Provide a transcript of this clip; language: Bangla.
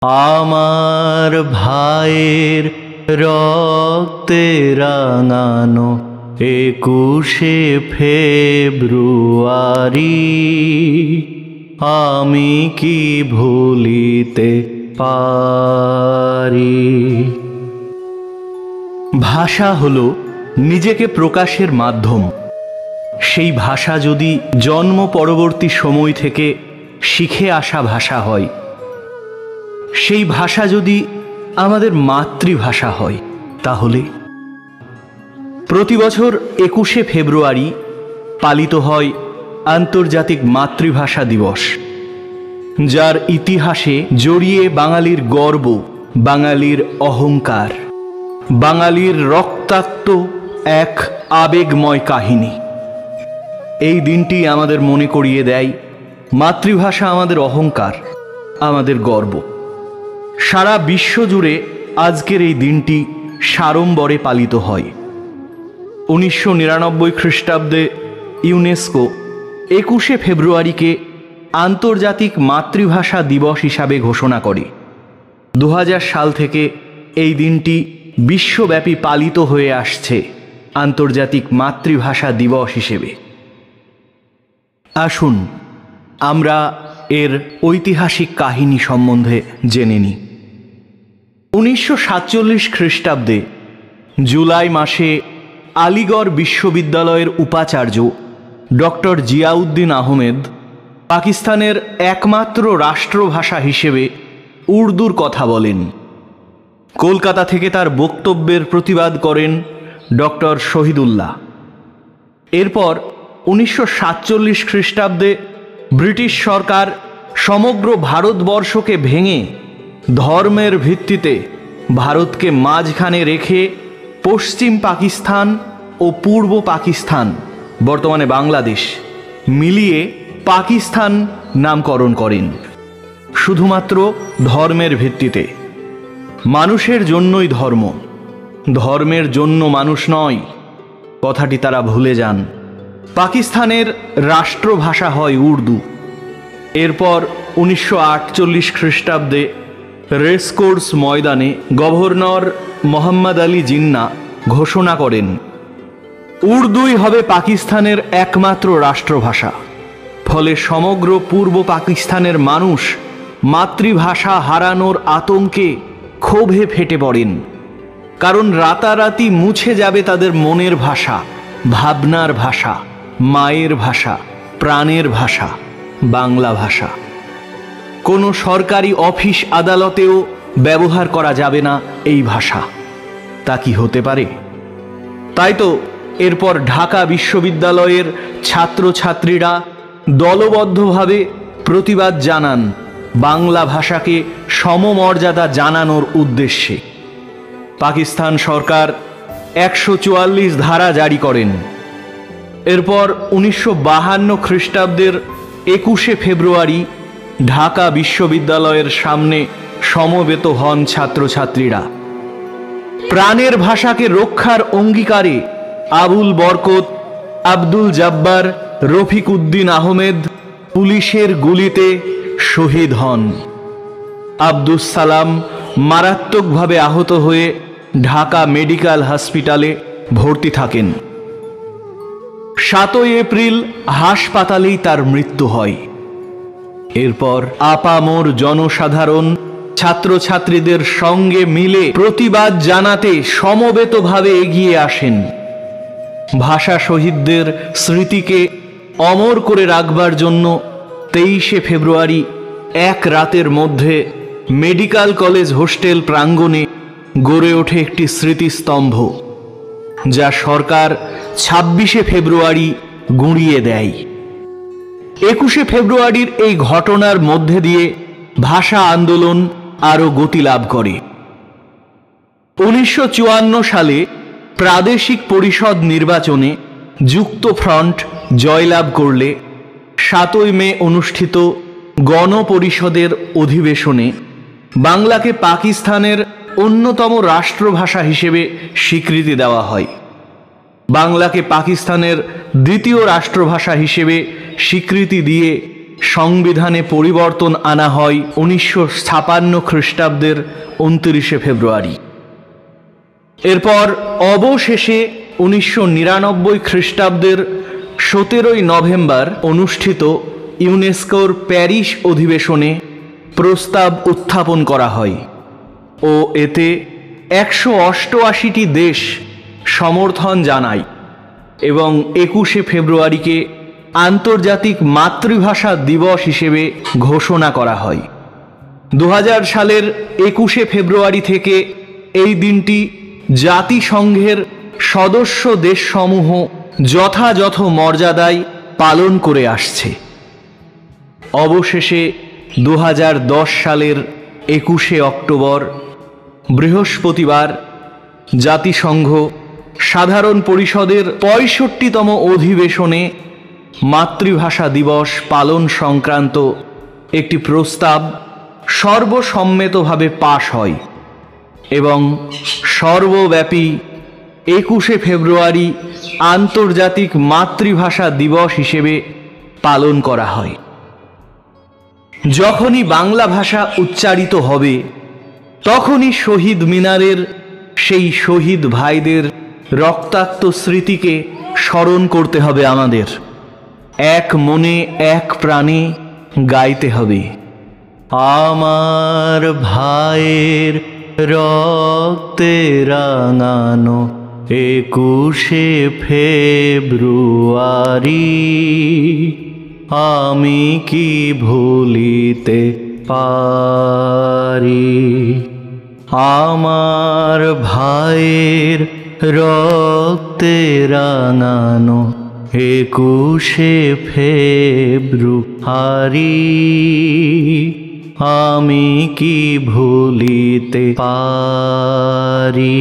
আমার ভাইয়ের রক্তে রাঙানো 21শে ফেব্রুয়ারি আমি কি ভুলিতে পারি। ভাষা হলো নিজেকে প্রকাশের মাধ্যম। সেই ভাষা যদি জন্ম পরবর্তী সময় থেকে শিখে আসা ভাষা হয়, সেই ভাষা যদি আমাদের মাতৃভাষা হয়, তাহলে প্রতি বছর 21শে ফেব্রুয়ারি পালিত হয় আন্তর্জাতিক মাতৃভাষা দিবস, যার ইতিহাসে জড়িয়ে বাঙালির গর্ব, বাঙালির অহংকার, বাঙালির রক্তাক্ত এক আবেগময় কাহিনী। এই দিনটি আমাদের মনে করিয়ে দেয় মাতৃভাষা আমাদের অহংকার, আমাদের গর্ব। সারা বিশ্ব জুড়ে আজকের এই দিনটি সাড়ম্বরে পালিত হয়। 1999 খ্রিস্টাব্দে ইউনেস্কো 21শে ফেব্রুয়ারিকে আন্তর্জাতিক মাতৃভাষা দিবস হিসাবে ঘোষণা করে। 2000 সাল থেকে এই দিনটি বিশ্বব্যাপী পালিত হয়ে আসছে আন্তর্জাতিক মাতৃভাষা দিবস হিসেবে। আসুন আমরা এর ঐতিহাসিক কাহিনী সম্বন্ধে জেনে নিই। 1947 খ্রিস্টাব্দে জুলাই মাসে আলিগড় বিশ্ববিদ্যালয়ের উপাচার্য ডক্টর জিয়াউদ্দিন আহমেদ পাকিস্তানের একমাত্র রাষ্ট্রভাষা হিসেবে উর্দুর কথা বলেন। কলকাতা থেকে তার বক্তব্যের প্রতিবাদ করেন ডক্টর শহীদুল্লাহ। এরপর 1947 খ্রিস্টাব্দে ব্রিটিশ সরকার সমগ্র ভারতবর্ষকে ভেঙে ধর্মের ভিত্তিতে ভারতকে মাঝখানে রেখে পশ্চিম পাকিস্তান ও পূর্ব পাকিস্তান, বর্তমানে বাংলাদেশ, মিলিয়ে পাকিস্তান নামকরণ করেন। শুধুমাত্র ধর্মের ভিত্তিতে। মানুষের জন্যই ধর্ম, ধর্মের জন্য মানুষ নয়, কথাটি তারা ভুলে যান। পাকিস্তানের রাষ্ট্রভাষা হয় উর্দু। এরপর 1948 খ্রিস্টাব্দে রেসকোর্স ময়দানে গভর্নর মোহাম্মদ আলী জিন্না ঘোষণা করেন উর্দুই হবে পাকিস্তানের একমাত্র রাষ্ট্রভাষা। ফলে সমগ্র পূর্ব পাকিস্তানের মানুষ মাতৃভাষা হারানোর আতঙ্কে ক্ষোভে ফেটে পড়েন। কারণ রাতারাতি মুছে যাবে তাদের মনের ভাষা, ভাবনার ভাষা, মায়ের ভাষা, প্রাণের ভাষা, বাংলা ভাষা। কোনো সরকারি অফিস আদালতেও ব্যবহার করা যাবে না এই ভাষা। তা কি হতে পারে? তাই তো এরপর ঢাকা বিশ্ববিদ্যালয়ের ছাত্রছাত্রীরা দলবদ্ধভাবে প্রতিবাদ জানান বাংলা ভাষাকে সমমর্যাদা জানানোর উদ্দেশ্যে। পাকিস্তান সরকার 144 ধারা জারি করেন। এরপর 1952 খ্রিস্টাব্দের 21শে ফেব্রুয়ারি ঢাকা বিশ্ববিদ্যালয়ের সামনে সমবেত হন ছাত্রছাত্রীরা। প্রাণের ভাষাকে রক্ষার অঙ্গীকারে আবুল বরকত, আব্দুল জব্বার, রফিক উদ্দিন আহমেদ পুলিশের গুলিতে শহীদ হন। আব্দুস সালাম মারাত্মকভাবে আহত হয়ে ঢাকা মেডিকেল হসপিটালে ভর্তি থাকেন। 7 এপ্রিল হাসপাতালেই তার মৃত্যু হয়। এরপর আপামর জনসাধারণ ছাত্রছাত্রীদের সঙ্গে মিলে প্রতিবাদ জানাতে সমবেতভাবে এগিয়ে আসেন। ভাষা শহীদদের স্মৃতিকে অমর করে রাখবার জন্য 23শে ফেব্রুয়ারি এক রাতের মধ্যে মেডিকেল কলেজ হোস্টেল প্রাঙ্গণে গড়ে ওঠে একটি স্মৃতিস্তম্ভ, যা সরকার 26শে ফেব্রুয়ারি গুঁড়িয়ে দেয়। 21শে ফেব্রুয়ারির এই ঘটনার মধ্যে দিয়ে ভাষা আন্দোলন আরও গতি লাভ করে। 1954 সালে প্রাদেশিক পরিষদ নির্বাচনে যুক্তফ্রন্ট জয়লাভ করলে 7 মে অনুষ্ঠিত গণপরিষদের অধিবেশনে বাংলাকে পাকিস্তানের অন্যতম রাষ্ট্রভাষা হিসেবে স্বীকৃতি দেওয়া হয়। বাংলাকে পাকিস্তানের দ্বিতীয় রাষ্ট্রভাষা হিসেবে স্বীকৃতি দিয়ে সংবিধানে পরিবর্তন আনা হয় 1956 খ্রিস্টাব্দের 29 ফেব্রুয়ারি। এরপর অবশেষে 1999 খ্রিস্টাব্দের 17 নভেম্বর অনুষ্ঠিত ইউনেস্কোর প্যারিস অধিবেশনে প্রস্তাব উত্থাপন করা হয় ও এতে 188টি দেশ সমর্থন জানায় এবং 21 ফেব্রুয়ারিকে আন্তর্জাতিক মাতৃভাষা দিবস হিসেবে ঘোষণা করা হয়। 2000 সালের 21 ফেব্রুয়ারি থেকে এই দিনটি জাতিসংঘের সদস্য দেশসমূহ যথাযথ মর্যাদায় পালন করে আসছে। অবশেষে 2010 সালের 21 অক্টোবর বৃহস্পতিবার জাতিসংঘ সাধারণ পরিষদের 65তম অধিবেশনে মাতৃভাষা দিবস পালন সংক্রান্ত একটি প্রস্তাব সর্বসম্মতভাবে পাশ হয় এবং সর্বব্যাপী 21 ফেব্রুয়ারি আন্তর্জাতিক মাতৃভাষা দিবস হিসেবে পালন করা হয়। যখনই বাংলা ভাষা উচ্চারিত হবে তখনই শহীদ মিনারের সেই শহীদ ভাইদের রক্তাক্ত স্মৃতিকে স্মরণ করতে হবে আমাদের। এক মনে এক প্রাণে গাইতে হবে, আমার ভাইয়ের রক্তে রাঙানো 21 ফেব্রুয়ারি আমি কি ভুলিতে পারি। আমার ভাইয়ের রক্তে রাঙানো 21 ফেব্রুয়ারি আমি কি ভুলিতে পারি।